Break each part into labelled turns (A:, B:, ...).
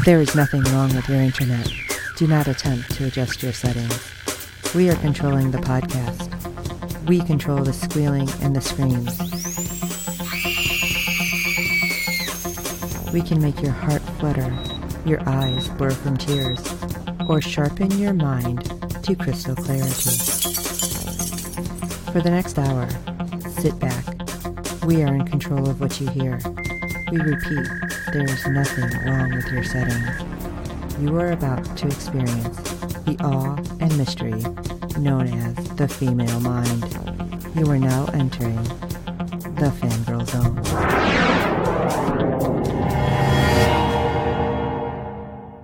A: There is nothing wrong with your internet. Do not attempt to adjust your settings. We are controlling the podcast. We control the squealing and the screams. We can make your heart flutter, your eyes blur from tears, or sharpen your mind to crystal clarity. For the next hour, sit back. We are in control of what you hear. We repeat, there is nothing wrong with your settings. You are about to experience the awe and mystery known as the female mind. You are now entering the Fangirl Zone.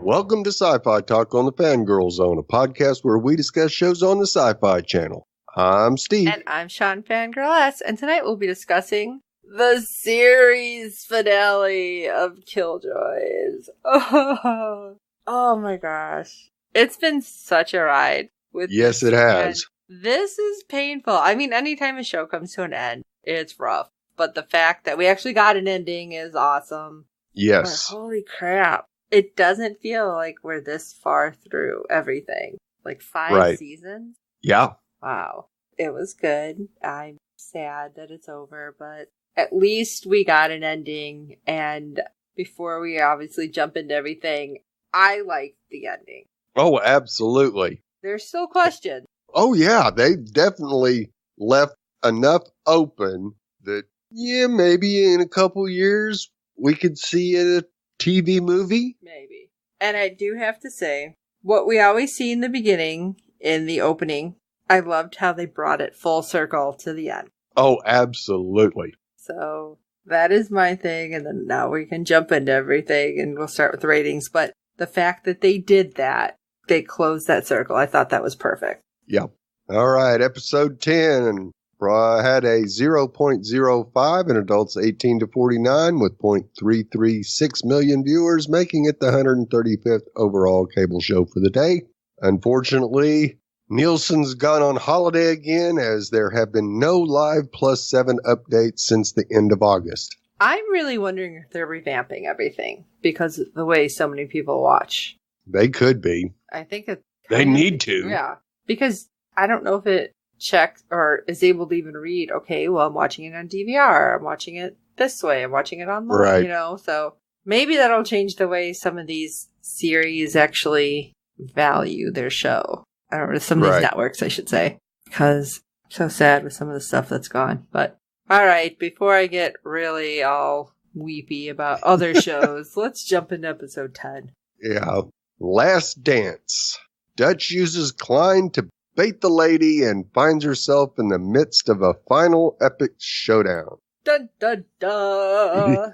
B: Welcome to Sci-Fi Talk on the Fangirl Zone, a podcast where we discuss shows on the Sci-Fi Channel. I'm Steve.
C: And I'm Sean Fangirl S, and tonight we'll be discussing the series finale of Killjoys. Oh my gosh. It's been such a ride.
B: Yes, it has.
C: This is painful. I mean, anytime a show comes to an end, it's rough. But the fact that we actually got an ending is awesome.
B: Yes.
C: But holy crap. It doesn't feel like we're this far through everything. Like 5 seasons?
B: Yeah.
C: Wow. It was good. I'm sad that it's over, but at least we got an ending. And before we obviously jump into everything, I liked the ending.
B: Oh, absolutely.
C: There's still questions.
B: Oh, yeah. They definitely left enough open that, yeah, maybe in a couple years we could see a TV movie.
C: Maybe. And I do have to say, what we always see in the beginning, in the opening, I loved how they brought it full circle to the end.
B: Oh, absolutely.
C: So that is my thing. And then now we can jump into everything and we'll start with the ratings. But the fact that they did that, they closed that circle. I thought that was perfect.
B: Yeah. All right. Episode 10 had a 0.05 in adults 18 to 49 with 0.336 million viewers, making it the 135th overall cable show for the day. Unfortunately, Nielsen's gone on holiday again as there have been no live +7 updates since the end of August.
C: I'm really wondering if they're revamping everything because of the way so many people watch.
B: They could be.
C: I think
B: they need to.
C: Yeah. Because I don't know if it checks or is able to even read, okay, well, I'm watching it on DVR. I'm watching it this way. I'm watching it online,
B: right.
C: So maybe that'll change the way some of these series actually value their show. I don't know, some of these networks, I should say. Because I'm so sad with some of the stuff that's gone. But, all right, before I get really all weepy about other shows, let's jump into episode 10.
B: Yeah. Last Dance. Dutch uses Klein to bait the lady and finds herself in the midst of a final epic showdown.
C: Dun, dun, dun.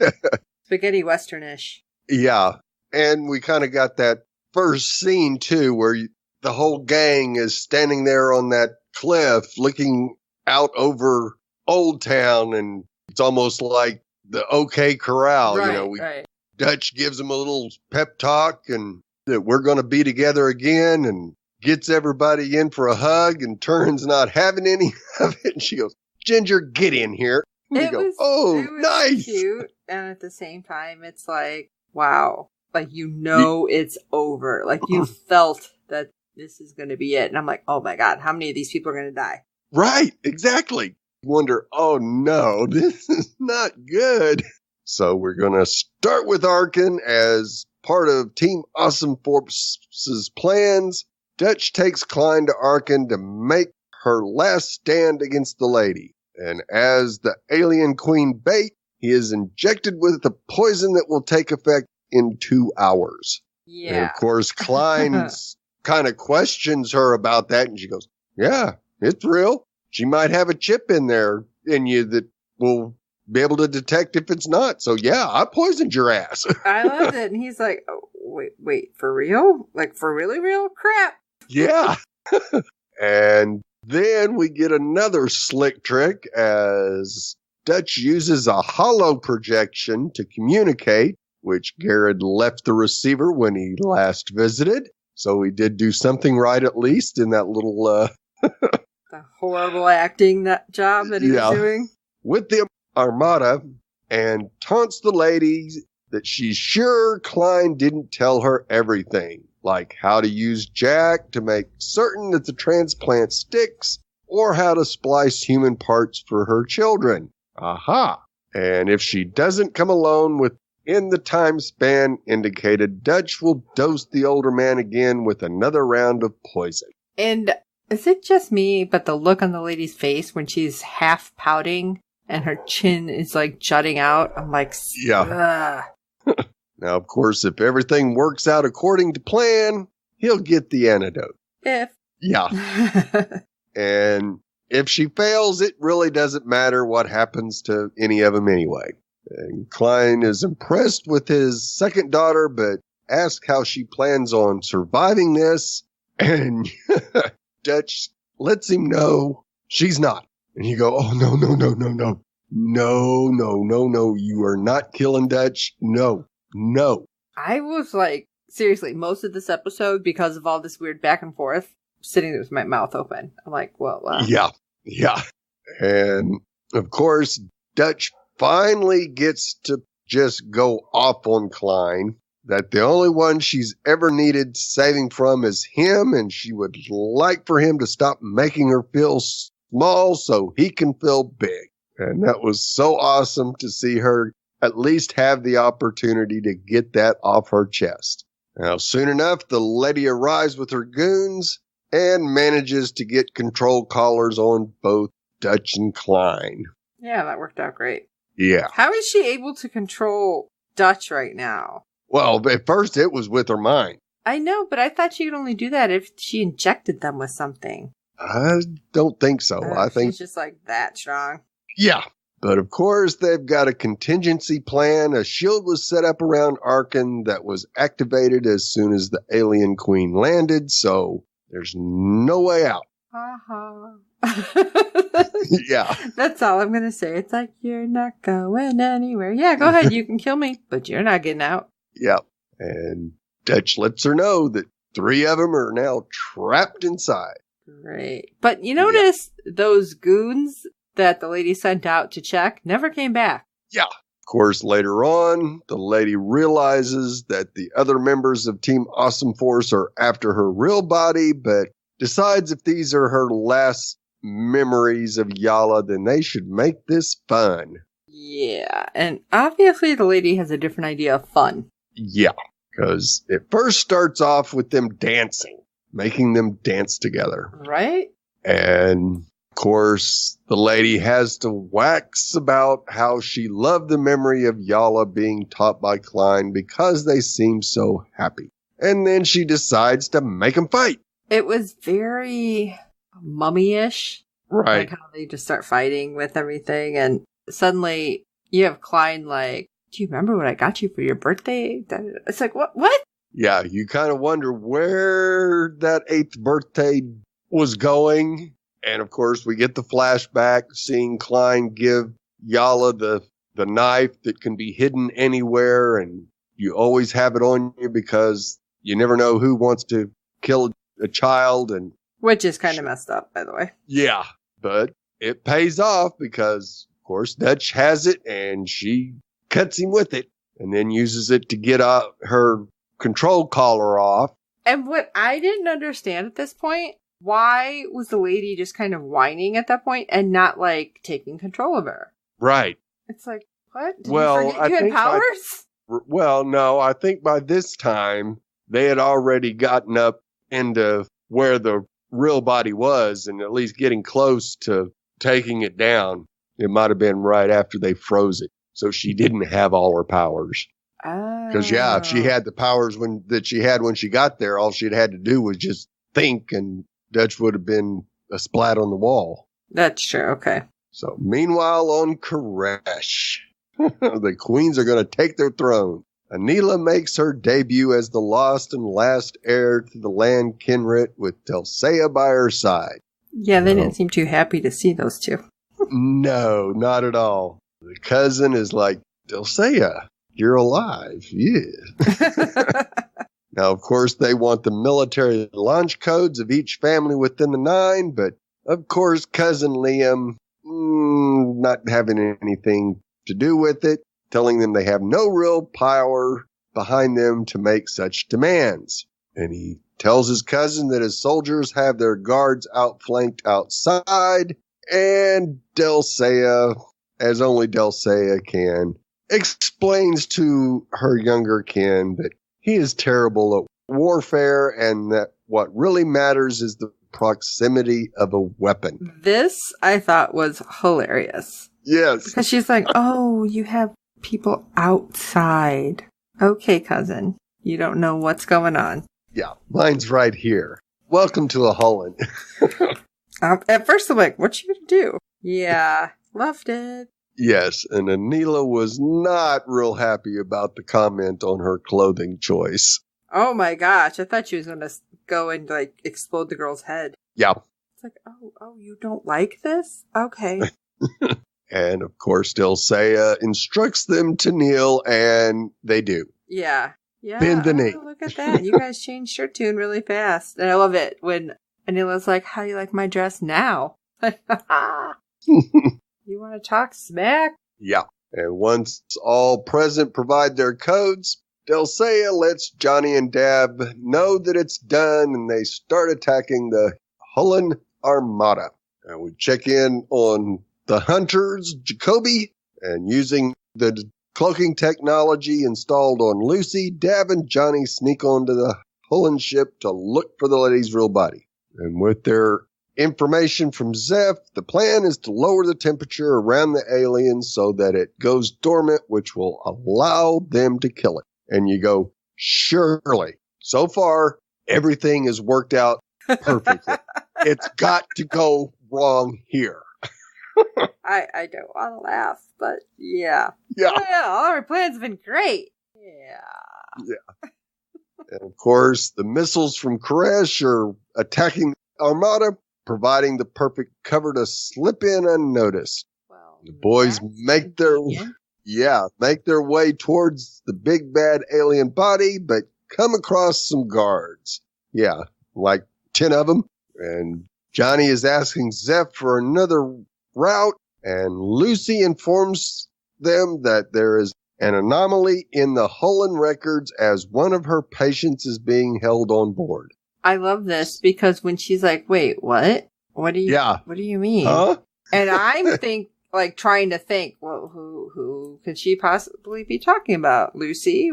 C: Spaghetti westernish.
B: Yeah. And we kind of got that first scene, too, where the whole gang is standing there on that cliff looking out over Old Town, and it's almost like the OK Corral.
C: Right.
B: Dutch gives them a little pep talk and that we're going to be together again, and gets everybody in for a hug, and turns not having any of it. And she goes, Ginger, get in here. And
C: it was
B: nice.
C: Cute. And at the same time, it's like, wow. Like, it's over. Like, you felt that this is going to be it. And I'm like, oh my God, how many of these people are going to die?
B: Right, exactly. Wonder, oh no, this is not good. So we're going to start with Arkin as part of Team Awesome Force's plans. Dutch takes Klein to Arkin to make her last stand against the lady. And as the alien queen bait, he is injected with the poison that will take effect in 2 hours.
C: Yeah.
B: And of course, Klein kind of questions her about that, and she goes, yeah, it's real. She might have a chip in there in you that will be able to detect if it's not. So yeah, I poisoned your ass.
C: I loved it. And he's like, oh, wait, for real? Like, for really real? Crap.
B: Yeah. And then we get another slick trick as Dutch uses a hollow projection to communicate, which Garrett left the receiver when he last visited. So he did do something right, at least, in that little
C: the horrible acting job that he was doing.
B: With the Armada, and taunts the lady that she's sure Klein didn't tell her everything, like how to use Jack to make certain that the transplant sticks, or how to splice human parts for her children. Aha! And if she doesn't come alone within the time span indicated, Dutch will dose the older man again with another round of poison.
C: And is it just me, but the look on the lady's face when she's half pouting and her chin is like jutting out, I'm like,
B: yeah. Now, of course, if everything works out according to plan, he'll get the antidote.
C: If.
B: Yeah. And if she fails, it really doesn't matter what happens to any of them anyway. And Klein is impressed with his second daughter, but asks how she plans on surviving this. And Dutch lets him know she's not. And you go, oh, no. No, you are not killing Dutch. No.
C: I was like, seriously, most of this episode, because of all this weird back and forth, sitting there with my mouth open. I'm like, well,
B: Yeah. And, of course, Dutch finally gets to just go off on Klein, that the only one she's ever needed saving from is him, and she would like for him to stop making her feel small so he can feel big. And that was so awesome to see her at least have the opportunity to get that off her chest. Now, soon enough, the lady arrives with her goons and manages to get control collars on both Dutch and Klein.
C: Yeah, that worked out great.
B: Yeah.
C: How is she able to control Dutch right now?
B: Well, at first it was with her mind.
C: I know, but I thought she could only do that if she injected them with something.
B: I don't think so. I think
C: she's just like that strong.
B: Yeah. But of course, they've got a contingency plan. A shield was set up around Arkin that was activated as soon as the alien queen landed, so there's no way out. Yeah.
C: That's all I'm going to say. It's like, you're not going anywhere. Yeah, go ahead. You can kill me, but you're not getting out.
B: Yep. And Dutch lets her know that 3 of them are now trapped inside.
C: Great. But you notice those goons that the lady sent out to check never came back.
B: Yeah. Of course, later on, the lady realizes that the other members of Team Awesome Force are after her real body, but decides if these are her last memories of Yala, then they should make this fun.
C: Yeah, and obviously the lady has a different idea of fun.
B: Yeah, because it first starts off with them dancing, making them dance together.
C: Right?
B: And, of course, the lady has to wax about how she loved the memory of Yala being taught by Klein because they seem so happy. And then she decides to make them fight.
C: It was very mummy-ish.
B: Right.
C: Like how they just start fighting with everything. And suddenly you have Klein like, do you remember what I got you for your birthday? It's like, what?
B: Yeah, you kind of wonder where that 8th birthday was going. And, of course, we get the flashback seeing Klein give Yala the knife that can be hidden anywhere. And you always have it on you because you never know who wants to kill a child. And
C: which is kind of messed up, by the way.
B: Yeah, but it pays off because, of course, Dutch has it and she cuts him with it and then uses it to get her control collar off.
C: And what I didn't understand at this point, why was the lady just kind of whining at that point and not like taking control of her?
B: Right.
C: It's like, what? Did
B: well,
C: you forget you had powers?
B: Well, no, I think by this time they had already gotten up into where the real body was and at least getting close to taking it down. It might have been right after they froze it. So she didn't have all her powers. Because, yeah, if she had the powers that she had when she got there, all she'd had to do was just think and Dutch would have been a splat on the wall.
C: That's true. Okay.
B: So, meanwhile, on Koresh, the queens are going to take their throne. Anila makes her debut as the lost and last heir to the land Kinrit with Dulcea by her side.
C: Yeah, they didn't seem too happy to see those two.
B: No, not at all. The cousin is like, Dulcea, you're alive. Yeah. Now, of course, they want the military launch codes of each family within the 9, but of course, cousin Liam, not having anything to do with it, telling them they have no real power behind them to make such demands. And he tells his cousin that his soldiers have their guards outflanked outside, and Dulcea, as only Dulcea can, explains to her younger kin that he is terrible at warfare and that what really matters is the proximity of a weapon.
C: This, I thought, was hilarious.
B: Yes.
C: Because she's like, oh, you have people outside. Okay, cousin. You don't know what's going on.
B: Yeah, mine's right here. Welcome to a Holland.
C: At first, I'm like, what you gonna do? Yeah, loved it.
B: Yes, and Anila was not real happy about the comment on her clothing choice.
C: Oh my gosh, I thought she was gonna go and, like, explode the girl's head.
B: Yeah.
C: It's like, oh, you don't like this? Okay.
B: And, of course, Dulcea instructs them to kneel, and they do.
C: Yeah.
B: Bend the knee.
C: Look at that. You guys changed your tune really fast. And I love it when Anila's like, how do you like my dress now? You want to talk smack?
B: Yeah. And once all present provide their codes, Dulcea lets Johnny and Dab know that it's done, and they start attacking the Hullen Armada. And we check in on the hunters, Jacoby, and using the cloaking technology installed on Lucy, Dab and Johnny sneak onto the Hullen ship to look for the lady's real body. And with their information from Zeph, the plan is to lower the temperature around the aliens so that it goes dormant, which will allow them to kill it. And you go, surely. So far, everything has worked out perfectly. It's got to go wrong here.
C: I don't want to laugh, but yeah.
B: Yeah.
C: Oh, yeah, all our plans have been great. Yeah.
B: Yeah. And of course, the missiles from Koresh are attacking the Armada, providing the perfect cover to slip in unnoticed.
C: Well,
B: The boys make their way towards the big bad alien body, but come across some guards. Yeah, like 10 of them. And Johnny is asking Zeph for another route, and Lucy informs them that there is an anomaly in the Hullen records as one of her patients is being held on board.
C: I love this because when she's like, wait, what? What do you mean?
B: Huh?
C: And I'm trying to think, well, who could she possibly be talking about? Lucy?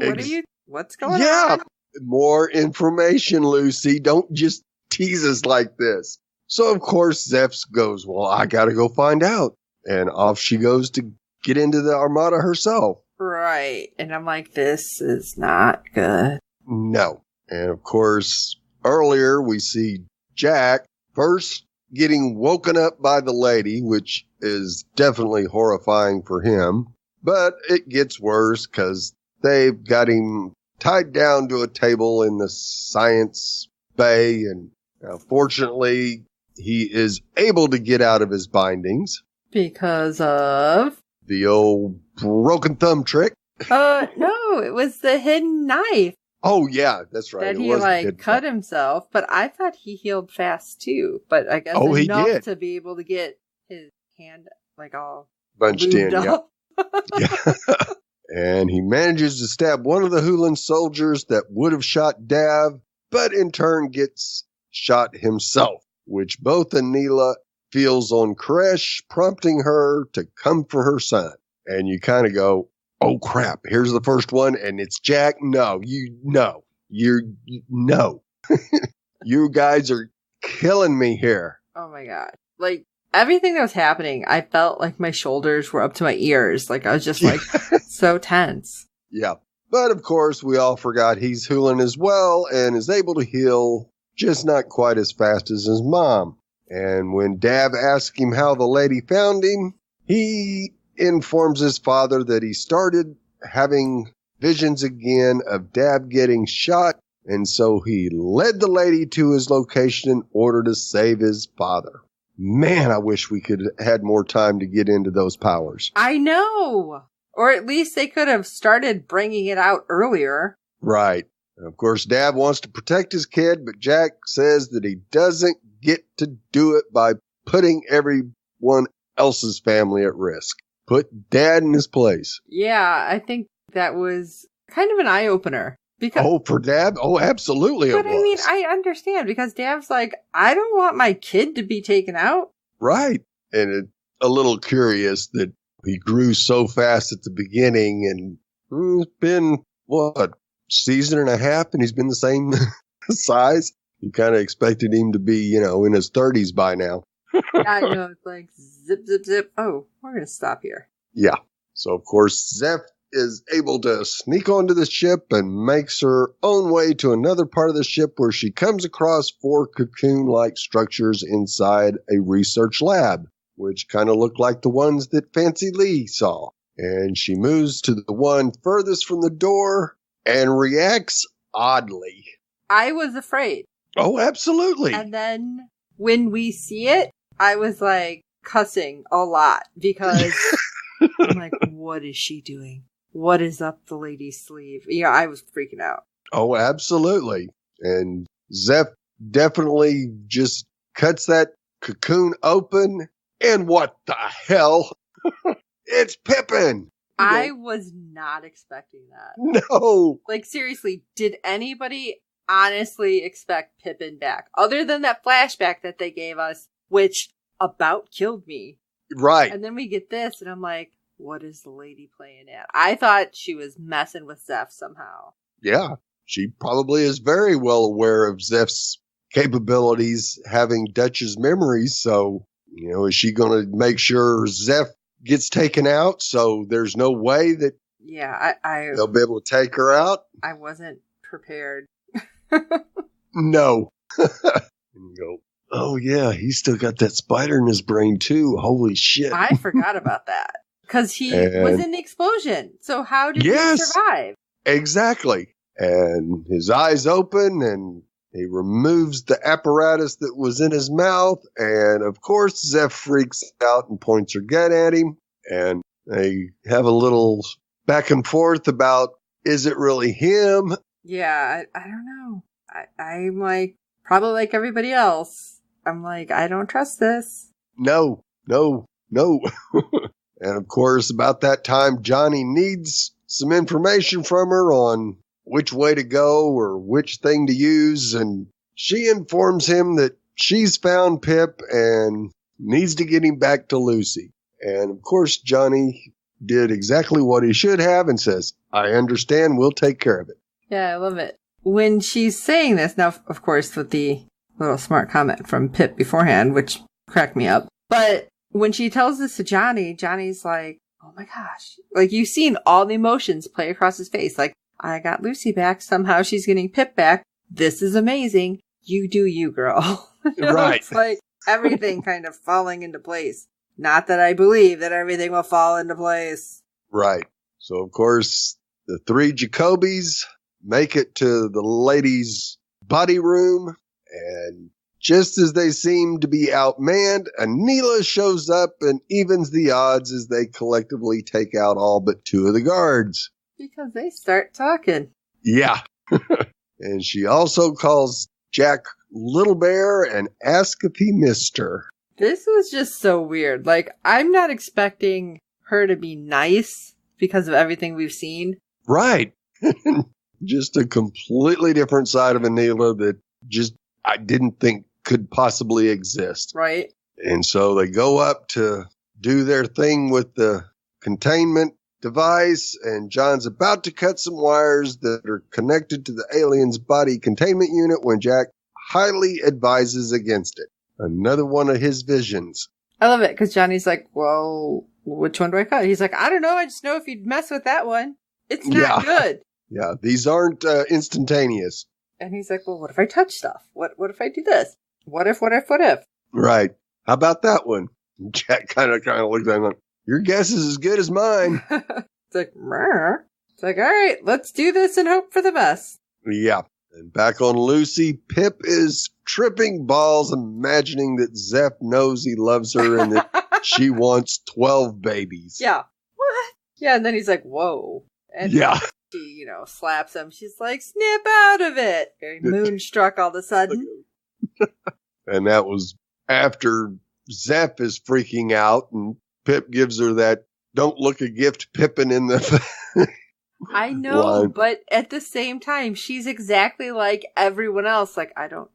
C: What's going on?
B: Yeah. More information, Lucy. Don't just tease us like this. So, of course, Zeph goes, well, I gotta go find out. And off she goes to get into the Armada herself.
C: Right. And I'm like, this is not good.
B: No. And, of course, earlier we see Jack first getting woken up by the lady, which is definitely horrifying for him. But it gets worse because they've got him tied down to a table in the science bay. And fortunately, he is able to get out of his bindings.
C: Because of?
B: The old broken thumb trick.
C: No, it was the hidden knife.
B: Oh, yeah, that's right.
C: That he, cut himself. But I thought he healed fast, too. But I guess enough to be able to get his hand, all
B: bunched in,
C: up.
B: Yeah. And he manages to stab one of the Hullen soldiers that would have shot Dav, but in turn gets shot himself, which both Anila feels on Koresh, prompting her to come for her son. And you kind of go, oh crap, here's the first one, and it's Jack. No. You guys are killing me here.
C: Oh my god. Everything that was happening, I felt like my shoulders were up to my ears. I was just so tense.
B: Yeah. But of course, we all forgot he's Hullen as well and is able to heal, just not quite as fast as his mom. And when Dab asks him how the lady found him, he informs his father that he started having visions again of Dab getting shot, and so he led the lady to his location in order to save his father. Man, I wish we could have had more time to get into those powers.
C: I know! Or at least they could have started bringing it out earlier.
B: Right. And of course, Dab wants to protect his kid, but Jack says that he doesn't get to do it by putting everyone else's family at risk. put Dad in his place.
C: Yeah, I think that was kind of an eye-opener.
B: Because, for Dab? Oh, absolutely
C: but
B: it was.
C: I mean, I understand, because Dab's like, I don't want my kid to be taken out.
B: Right. And it's a little curious that he grew so fast at the beginning, and it's been, season and a half, and he's been the same size. You kind of expected him to be, in his 30s by now.
C: I know, it's like zip, zip, zip. Oh, we're going to stop here.
B: Yeah. So, of course, Zeph is able to sneak onto the ship and makes her own way to another part of the ship where she comes across 4 cocoon-like structures inside a research lab, which kind of look like the ones that Fancy Lee saw. And she moves to the one furthest from the door and reacts oddly.
C: I was afraid.
B: Oh, absolutely.
C: And then when we see it, I was like cussing a lot because I'm like, what is she doing? What is up the lady's sleeve? I was freaking out.
B: Oh, absolutely. And Zeph definitely just cuts that cocoon open. And what the hell? It's Pippin.
C: I was not expecting that.
B: No.
C: Like, seriously, did anybody honestly expect Pippin back? Other than that flashback that they gave us, which about killed me.
B: Right.
C: And then we get this, and I'm like, what is the lady playing at? I thought she was messing with Zeph somehow.
B: Yeah. She probably is very well aware of Zeph's capabilities, having Dutch's memories. So, is she going to make sure Zeph gets taken out? So there's no way that they'll be able to take her out?
C: I wasn't prepared.
B: No. And you go, oh yeah, he's still got that spider in his brain too. Holy shit.
C: I forgot about that. Because he was in the explosion. So how did he survive?
B: Exactly. And his eyes open, and he removes the apparatus that was in his mouth. And, of course, Zeph freaks out and points her gun at him. And they have a little back and forth about, is it really him?
C: Yeah, I don't know. I'm like, probably like everybody else. I'm like, I don't trust this.
B: No. And, of course, about that time, Johnny needs some information from her on which way to go or which thing to use. And she informs him that she's found Pip and needs to get him back to Lucy. And, of course, Johnny did exactly what he should have and says, I understand. We'll take care of it.
C: Yeah, I love it. When she's saying this, now, of course, with the little smart comment from Pip beforehand, which cracked me up. But when she tells this to Johnny, Johnny's like, oh my gosh. Like, you've seen all the emotions play across his face. Like, I got Lucy back. Somehow she's getting Pip back. This is amazing. You do you, girl.
B: Right.
C: It's like everything kind of falling into place. Not that I believe that everything will fall into place.
B: Right. So, of course, the 3 Jacobys make it to the ladies' body room, and just as they seem to be outmanned, Anila shows up and evens the odds as they collectively take out all but 2 of the guards.
C: Because they start talking.
B: Yeah. And she also calls Jack Little Bear and asks if he missed her.
C: This was just so weird. Like, I'm not expecting her to be nice because of everything we've seen.
B: Right. Just a completely different side of Anila that just I didn't think could possibly exist.
C: Right.
B: And so they go up to do their thing with the containment device, and John's about to cut some wires that are connected to the alien's body containment unit when Jack highly advises against it. Another one of his visions.
C: I love it because Johnny's like, well, which one do I cut? He's like, I don't know. I just know if you'd mess with that one, it's not good.
B: Yeah, these aren't instantaneous.
C: And he's like, well, what if I touch stuff? What if I do this? What if?
B: Right. How about that one? Jack kind of looks at him like, your guess is as good as mine.
C: It's like, Mrr. It's like, all right, let's do this and hope for the best.
B: Yeah. And back on Lucy, Pip is tripping balls, imagining that Zeph knows he loves her and that she wants 12 babies.
C: Yeah. What? Yeah, and then he's like, whoa. And she, slaps him. She's like, snap out of it. Very moonstruck all of a sudden.
B: And that was after Zeph is freaking out, and Pip gives her that don't look a gift Pippin in the
C: I know,
B: line.
C: but at the same time, she's exactly like everyone else. Like, I don't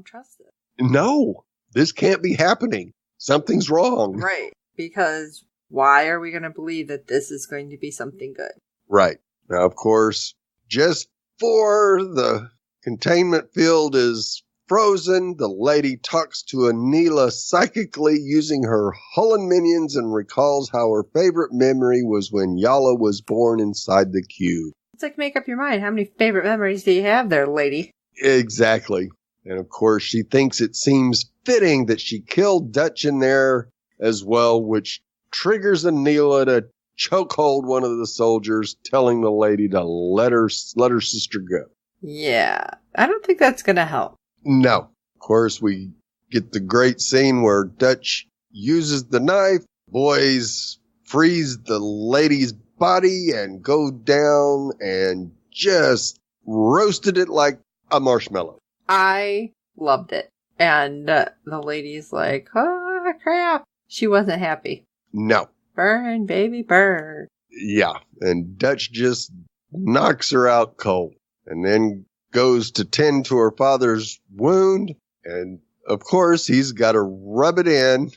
C: trust it.
B: No, this can't be happening. Something's wrong.
C: Right. Because why are we going to believe that this is going to be something good?
B: Right. Now, of course, just before the containment field is frozen, the lady talks to Anila psychically using her Hullen minions and recalls how her favorite memory was when Yala was born inside the cube.
C: It's like, make up your mind. How many favorite memories do you have there, lady?
B: Exactly. And of course, she thinks it seems fitting that she killed Dutch in there as well, which triggers Anila to chokehold one of the soldiers, telling the lady to let her sister go.
C: Yeah, I don't think that's going to help.
B: No. Of course, we get the great scene where Dutch uses the knife, boys freeze the lady's body and go down and just roasted it like a marshmallow.
C: I loved it. And the lady's like, oh, crap. She wasn't happy.
B: No.
C: Burn, baby, burn.
B: Yeah. And Dutch just knocks her out cold and then goes to tend to her father's wound. And of course, he's got to rub it in,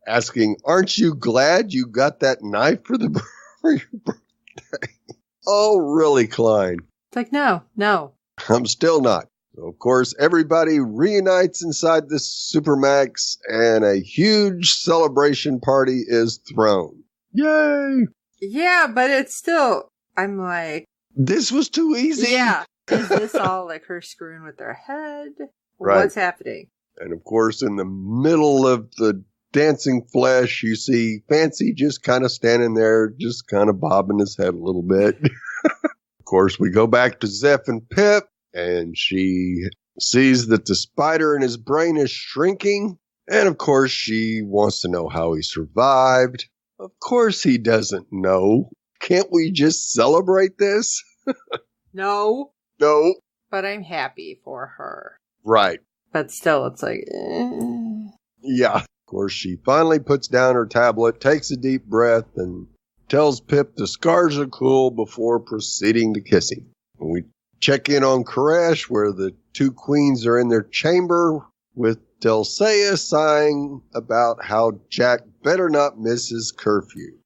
B: asking, aren't you glad you got that knife for your birthday? Oh, really, Klein?
C: It's like, no.
B: I'm still not. So, of course, everybody reunites inside this Supermax, and a huge celebration party is thrown. Yay!
C: Yeah, but it's still, I'm like...
B: This was too easy.
C: Yeah. Is this all like her screwing with her head?
B: Right.
C: What's happening?
B: And, of course, in the middle of the dancing flesh, you see Fancy just kind of standing there, just kind of bobbing his head a little bit. Of course, we go back to Zeph and Pip. And she sees that the spider in his brain is shrinking. And of course, she wants to know how he survived. Of course, he doesn't know. Can't we just celebrate this?
C: No.
B: No.
C: But I'm happy for her.
B: Right.
C: But still, it's like...
B: Yeah. Of course, she finally puts down her tablet, takes a deep breath, and tells Pip the scars are cool before proceeding to kissing. And we check in on Koresh, where the two queens are in their chamber, with Dulcea sighing about how Jack better not miss his curfew.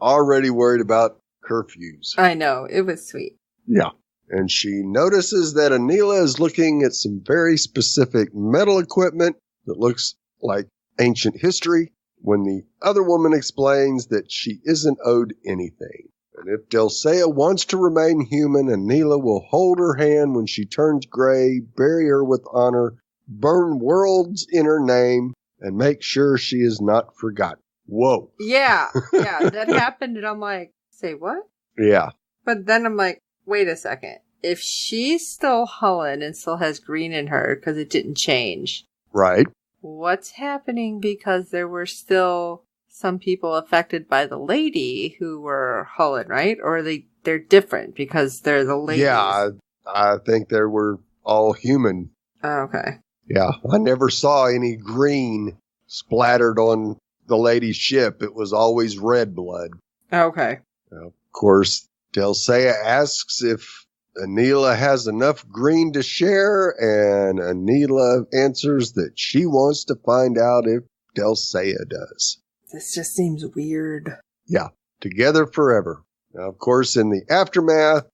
B: Already worried about curfews.
C: I know. It was sweet.
B: Yeah. And she notices that Anila is looking at some very specific metal equipment that looks like ancient history, when the other woman explains that she isn't owed anything. And if Dulcea wants to remain human, Anila will hold her hand when she turns gray, bury her with honor, burn worlds in her name, and make sure she is not forgotten. Whoa.
C: Yeah, that happened, and I'm like, say what?
B: Yeah.
C: But then I'm like, wait a second. If she's still Hullen and still has green in her because it didn't change.
B: Right.
C: What's happening because there were still some people affected by the lady who were Hullen, right? Or they're different because they're the ladies?
B: Yeah, I think they were all human.
C: Oh, okay.
B: Yeah, I never saw any green splattered on the lady's ship. It was always red blood.
C: Okay.
B: Of course, Dulcea asks if Anila has enough green to share, and Anila answers that she wants to find out if Dulcea does.
C: This just seems weird.
B: Yeah, together forever. Now, of course, in the aftermath,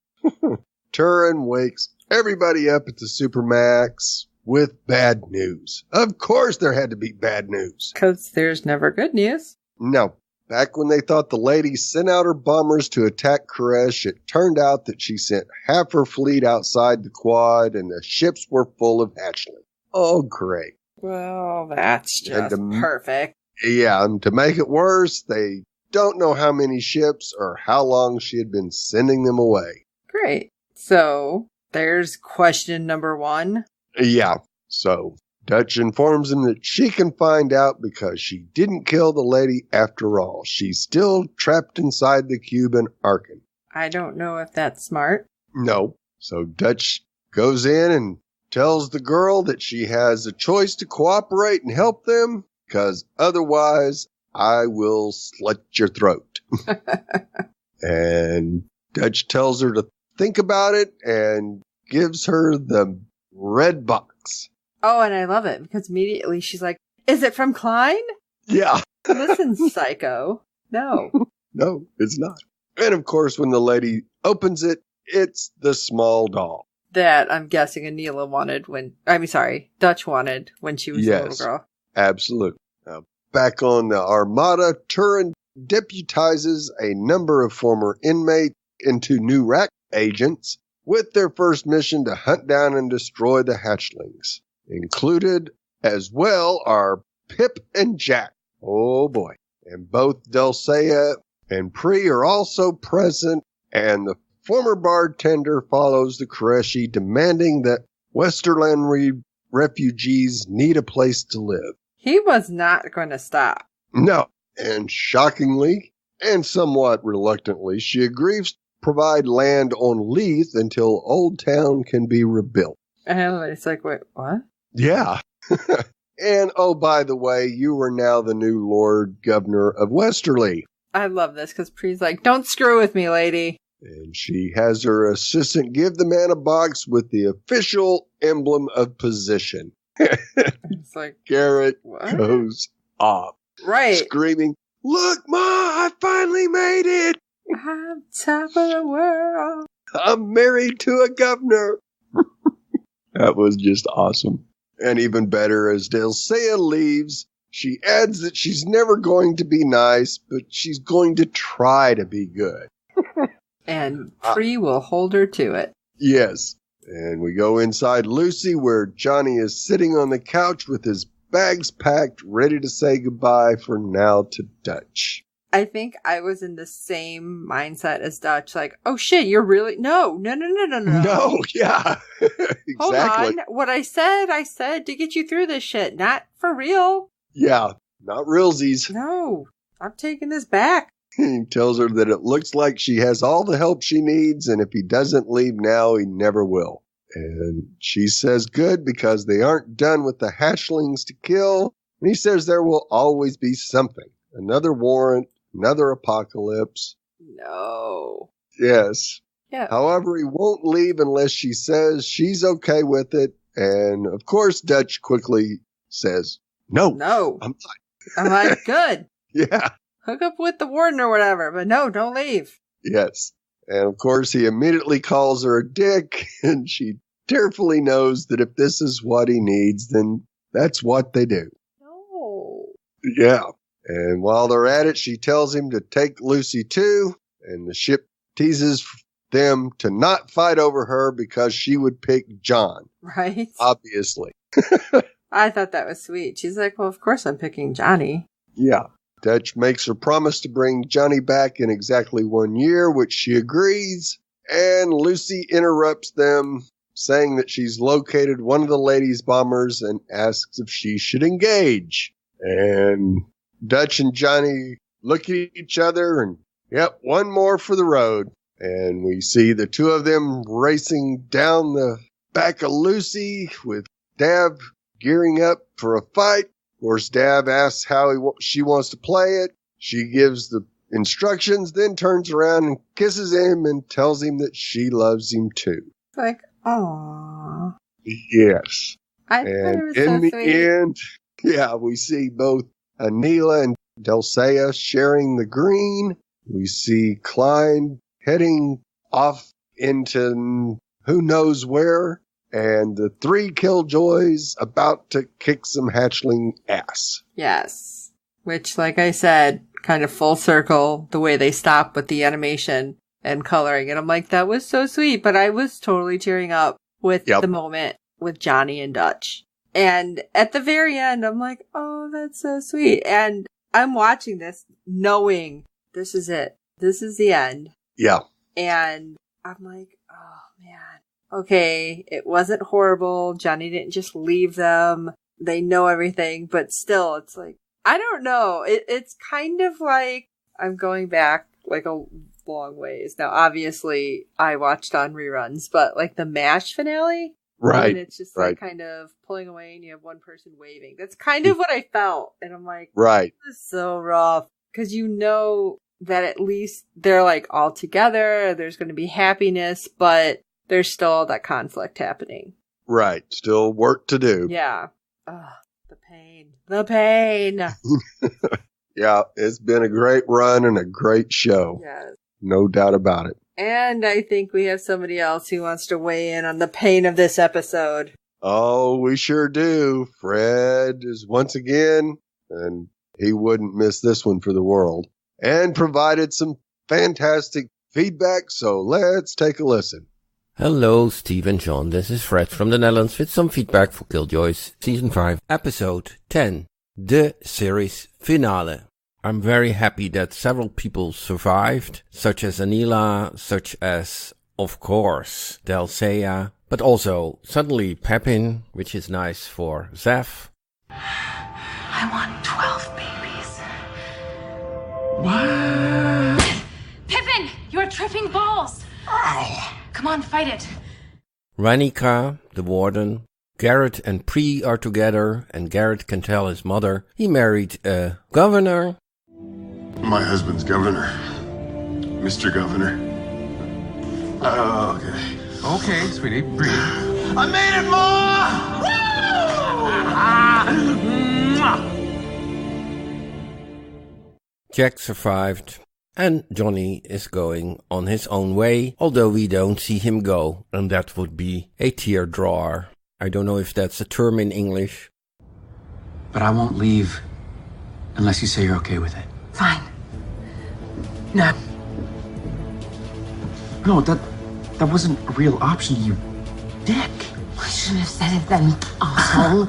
B: Turin wakes everybody up at the Supermax with bad news. Of course there had to be bad news.
C: Because there's never good news.
B: No. Back when they thought the lady sent out her bombers to attack Koresh, it turned out that she sent half her fleet outside the quad and the ships were full of hatchlings. Oh, great.
C: Well, that's just perfect.
B: Yeah, and to make it worse, they don't know how many ships or how long she had been sending them away.
C: Great. So, there's question number 1.
B: Yeah, so Dutch informs him that she can find out because she didn't kill the lady after all. She's still trapped inside the cube in Arkan.
C: I don't know if that's smart.
B: No. So Dutch goes in and tells the girl that she has a choice to cooperate and help them, because otherwise I will slit your throat. And Dutch tells her to think about it and gives her the red box.
C: Oh, and I love it because immediately she's like, is it from Klein?
B: Yeah.
C: Listen, psycho. No.
B: No, it's not. And of course, when the lady opens it, it's the small doll.
C: That I'm guessing Anila wanted Dutch wanted when she was a little girl.
B: Absolutely. Now, back on the Armada, Turin deputizes a number of former inmates into new RAC agents with their first mission to hunt down and destroy the hatchlings. Included as well are Pip and Jack. Oh boy. And both Dulcea and Pri are also present, and the former bartender follows the Koreshi, demanding that Westerland refugees need a place to live.
C: He was not going to stop.
B: No. And shockingly, and somewhat reluctantly, she agrees to provide land on Leith until Old Town can be rebuilt.
C: And it's like, wait, what?
B: Yeah. And, oh, by the way, you are now the new Lord Governor of Westerly.
C: I love this because Pri's like, don't screw with me, lady.
B: And she has her assistant give the man a box with the official emblem of position.
C: It's like,
B: Garrett
C: what?
B: goes off.
C: Right.
B: Screaming, look, Ma, I finally made it.
C: I'm top of the world.
B: I'm married to a governor. That was just awesome. And even better, as Dulcea leaves, she adds that she's never going to be nice, but she's going to try to be good.
C: And Pri will hold her to it.
B: Yes. And we go inside Lucy, where Johnny is sitting on the couch with his bags packed, ready to say goodbye for now to Dutch.
C: I think I was in the same mindset as Dutch, like, oh shit, you're really, no.
B: No, yeah. Exactly.
C: Hold on, what I said to get you through this shit, not for real.
B: Yeah, not realsies.
C: No, I'm taking this back.
B: He tells her that it looks like she has all the help she needs, and if he doesn't leave now, he never will. And she says good, because they aren't done with the hatchlings to kill. And he says there will always be something. Another warrant, another apocalypse.
C: No.
B: Yes.
C: Yeah.
B: However, he won't leave unless she says she's okay with it. And, of course, Dutch quickly says, no. I'm fine.
C: I'm like, good.
B: Yeah.
C: Hook up with the warden or whatever, but no, don't leave.
B: Yes. And, of course, he immediately calls her a dick, and she tearfully knows that if this is what he needs, then that's what they do.
C: No.
B: Yeah. And while they're at it, she tells him to take Lucy too, and the ship teases them to not fight over her because she would pick John.
C: Right?
B: Obviously.
C: I thought that was sweet. She's like, well, of course I'm picking Johnny.
B: Yeah. Dutch makes her promise to bring Johnny back in exactly 1 year, which she agrees. And Lucy interrupts them, saying that she's located one of the ladies' bombers and asks if she should engage. And Dutch and Johnny look at each other and, yep, one more for the road. And we see the two of them racing down the back of Lucy with Dav gearing up for a fight. Of course, Dav asks how she wants to play it. She gives the instructions, then turns around and kisses him and tells him that she loves him too.
C: Like, aww.
B: Yes.
C: I thought it was
B: in
C: so
B: the
C: sweet.
B: end, yeah, we see both Anila and Dulcea sharing the green. We see Klein heading off into who knows where. And the three Killjoys about to kick some hatchling ass.
C: Yes. Which, like I said, kind of full circle, the way they stop with the animation and coloring. And I'm like, that was so sweet. But I was totally tearing up with the moment with Johnny and Dutch. And at the very end, I'm like, oh, that's so sweet. And I'm watching this knowing this is it. This is the end.
B: Yeah.
C: And I'm like, oh, man. Okay, it wasn't horrible. Johnny didn't just leave them. They know everything, but still, it's like, I don't know. It's kind of like I'm going back like a long ways. Now, obviously, I watched on reruns, but like the MASH finale
B: Right.
C: And it's just like kind of pulling away and you have one person waving. That's kind of what I felt. And I'm like,
B: right.
C: This is so rough. Because you know that at least they're like all together. There's going to be happiness, but there's still all that conflict happening.
B: Right. Still work to do.
C: Yeah. Ugh, the pain. The pain.
B: Yeah. It's been a great run and a great show.
C: Yes.
B: No doubt about it.
C: And I think we have somebody else who wants to weigh in on the pain of this episode.
B: Oh, we sure do. Fred is once again, and he wouldn't miss this one for the world, and provided some fantastic feedback, so let's take a listen.
D: Hello, Steve and John. This is Fred from the Netherlands with some feedback for Killjoys Season 5, Episode 10, the series finale. I'm very happy that several people survived, such as Anila, such as, of course, Dulcea, but also suddenly Pepin, which is nice for Zeph.
E: I want 12 babies.
F: What?
E: Pippin, you're tripping balls.
F: Ow.
E: Come on, fight it.
D: Ranika, the warden. Garrett and Pri are together, and Garrett can tell his mother he married a governor.
F: My husband's governor. Mr. Governor. Oh, okay.
G: Okay, sweetie, breathe.
F: I made it, Ma!
D: Jack survived, and Johnny is going on his own way, although we don't see him go, and that would be a tear drawer. I don't know if that's a term in English.
G: But I won't leave unless you say you're okay with it.
E: Fine. No.
G: No, that wasn't a real option, you dick.
E: I shouldn't have said it then, asshole.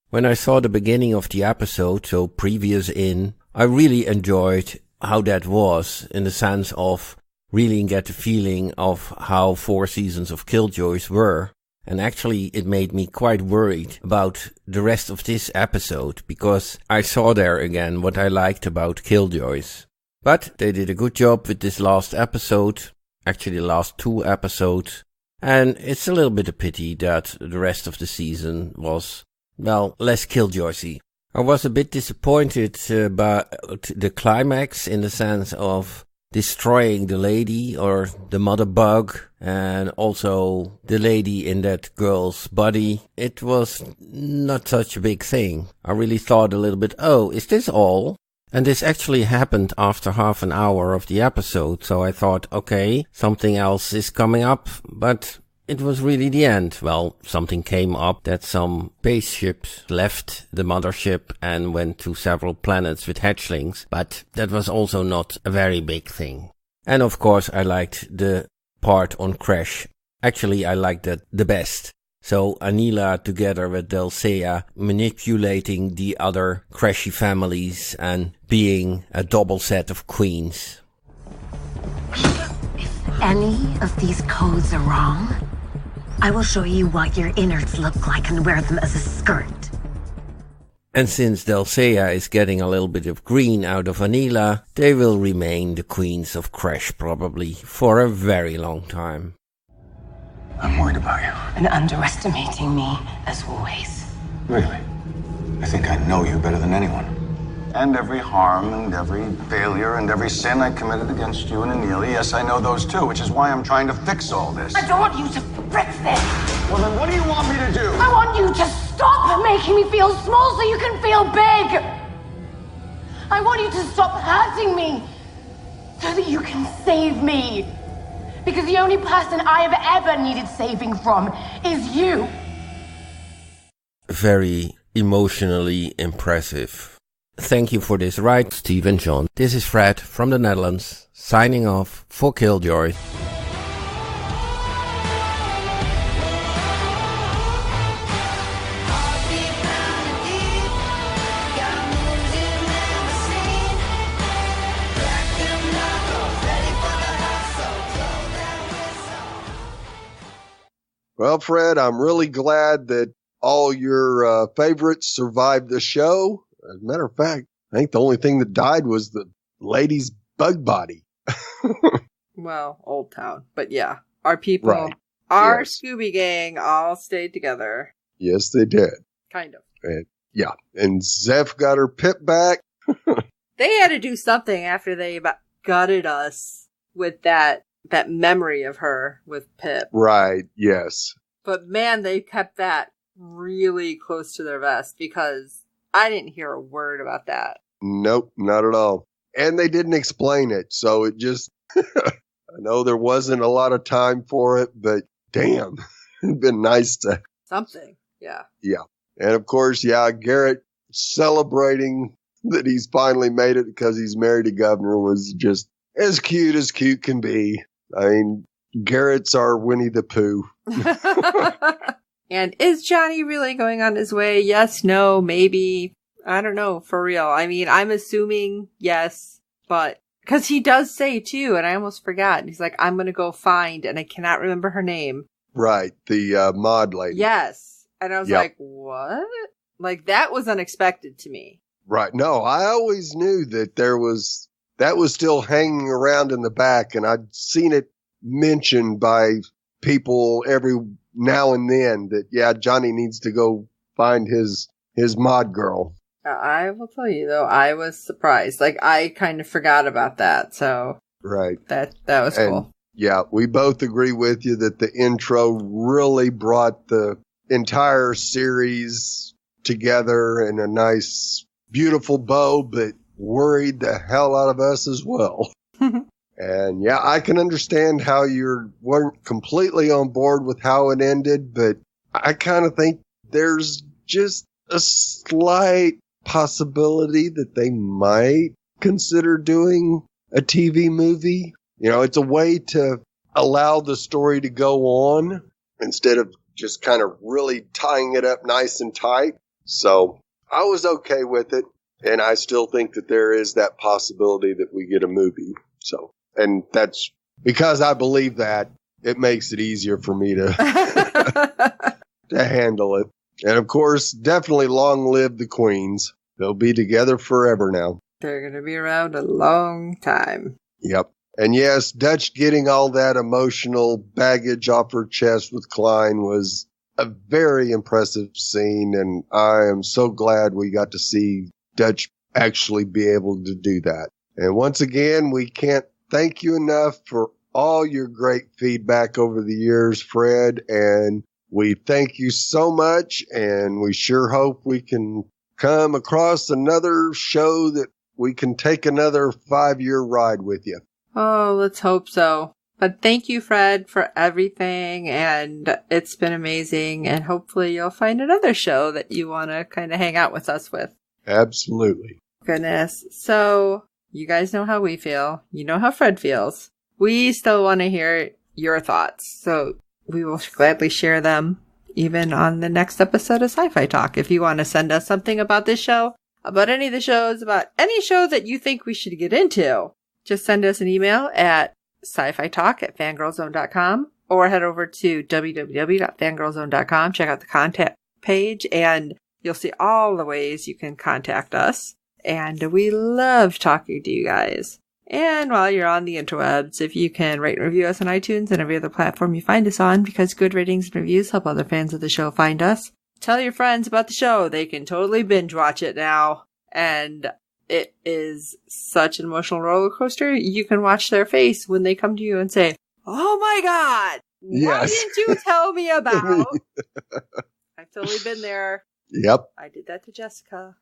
D: When I saw the beginning of the episode, so previous in, I really enjoyed how that was, in the sense of really get the feeling of how 4 seasons of Killjoys were. And actually it made me quite worried about the rest of this episode, because I saw there again what I liked about Killjoys. But they did a good job with this last episode, actually the last 2 episodes, and it's a little bit a pity that the rest of the season was, well, less Killjoysy. I was a bit disappointed about the climax, in the sense of destroying the lady or the mother bug, and also the lady in that girl's body. It was not such a big thing. I really thought a little bit, oh, is this all? And this actually happened after half an hour of the episode, so I thought, okay, something else is coming up, but it was really the end. Well, something came up that some spaceships left the mothership and went to several planets with hatchlings, but that was also not a very big thing. And of course I liked the part on Crash. Actually I liked that the best. So Anila together with Dulcea manipulating the other Crashy families and being a double set of queens.
E: If any of these codes are wrong, I will show you what your innards look like and wear them as a skirt.
D: And since Dulcea is getting a little bit of green out of Anila, they will remain the queens of Crash probably for a very long time.
G: I'm worried about you.
E: And underestimating me, as always.
F: Really? I think I know you better than anyone. And every harm and every failure and every sin I committed against you and Anelia, yes, I know those too, which is why I'm trying to fix all this.
E: I don't want you to fix this.
F: Well, then what do you want me to do?
E: I want you to stop making me feel small so you can feel big. I want you to stop hurting me so that you can save me. Because the only person I have ever needed saving from is you.
D: Very emotionally impressive. Thank you for this ride, Steve and John. This is Fred from the Netherlands, signing off for Killjoy.
B: Well, Fred, I'm really glad that all your favorites survived the show. As a matter of fact, I think the only thing that died was the lady's bug body.
C: Well, Old Town. But yeah, our people,
B: Right.
C: Our
B: Yes.
C: Scooby Gang all stayed together.
B: Yes, they did.
C: Kind of.
B: And Zeph got her Pip back.
C: They had to do something after they about gutted us with that memory of her with Pip.
B: Right, yes.
C: But man, they kept that really close to their vest because I didn't hear a word about that.
B: Nope, not at all. And they didn't explain it, so it just... I know there wasn't a lot of time for it, but damn, it'd been nice to...
C: Something, yeah.
B: Yeah. And of course, Garrett celebrating that he's finally made it because he's married a governor was just as cute can be. I mean, Garrett's our Winnie the Pooh.
C: And is Johnny really going on his way? Yes, no, maybe. I don't know, for real. I mean, I'm assuming yes, but because he does say too, and I almost forgot. He's like, I'm going to go find, and I cannot remember her name.
B: Right, the mod lady.
C: Yes. And I was like, what? Like, that was unexpected to me.
B: Right. No, I always knew that that was still hanging around in the back, and I'd seen it mentioned by people every now and then that, Johnny needs to go find his mod girl.
C: I will tell you, though, I was surprised. Like, I kind of forgot about that, so...
B: Right.
C: That was cool.
B: Yeah, we both agree with you that the intro really brought the entire series together in a nice, beautiful bow, but worried the hell out of us as well. And I can understand how you weren't completely on board with how it ended, but I kind of think there's just a slight possibility that they might consider doing a TV movie. You know, it's a way to allow the story to go on instead of just kind of really tying it up nice and tight. So I was okay with it. And I still think that there is that possibility that we get a movie. So, and that's because I believe that it makes it easier for me to handle it. And of course, definitely long live the Queens. They'll be together forever now.
C: They're going to be around a long time.
B: Yep. And yes, Dutch getting all that emotional baggage off her chest with Klein was a very impressive scene. And I am so glad we got to see Dutch actually be able to do that. And once again, we can't thank you enough for all your great feedback over the years, Fred. And we thank you so much. And we sure hope we can come across another show that we can take another 5-year ride with you.
C: Oh, let's hope so. But thank you, Fred, for everything. And it's been amazing. And hopefully you'll find another show that you want to kind of hang out with us with.
B: Absolutely.
C: Goodness. So you guys know how we feel. You know how Fred feels. We still want to hear your thoughts. So we will gladly share them even on the next episode of SyFy Talk. If you want to send us something about this show, about any of the shows, about any show that you think we should get into, just send us an email at syfytalk@fangirlzone.com or head over to www.fangirlzone.com. Check out the contact page and you'll see all the ways you can contact us. And we love talking to you guys. And while you're on the interwebs, if you can rate and review us on iTunes and every other platform you find us on, because good ratings and reviews help other fans of the show find us. Tell your friends about the show. They can totally binge watch it now. And it is such an emotional roller coaster. You can watch their face when they come to you and say, "Oh my God, why didn't you tell me about?" I've totally been there.
B: Yep.
C: I did that to Jessica.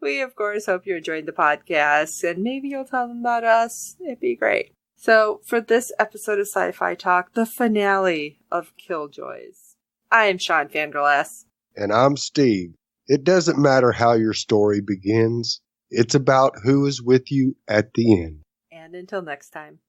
C: We, of course, hope you enjoyed the podcast, and maybe you'll tell them about us. It'd be great. So, for this episode of SyFy Talk, the finale of Killjoys, I am Sean Fangirl S.
B: And I'm Steve. It doesn't matter how your story begins. It's about who is with you at the end.
C: And until next time.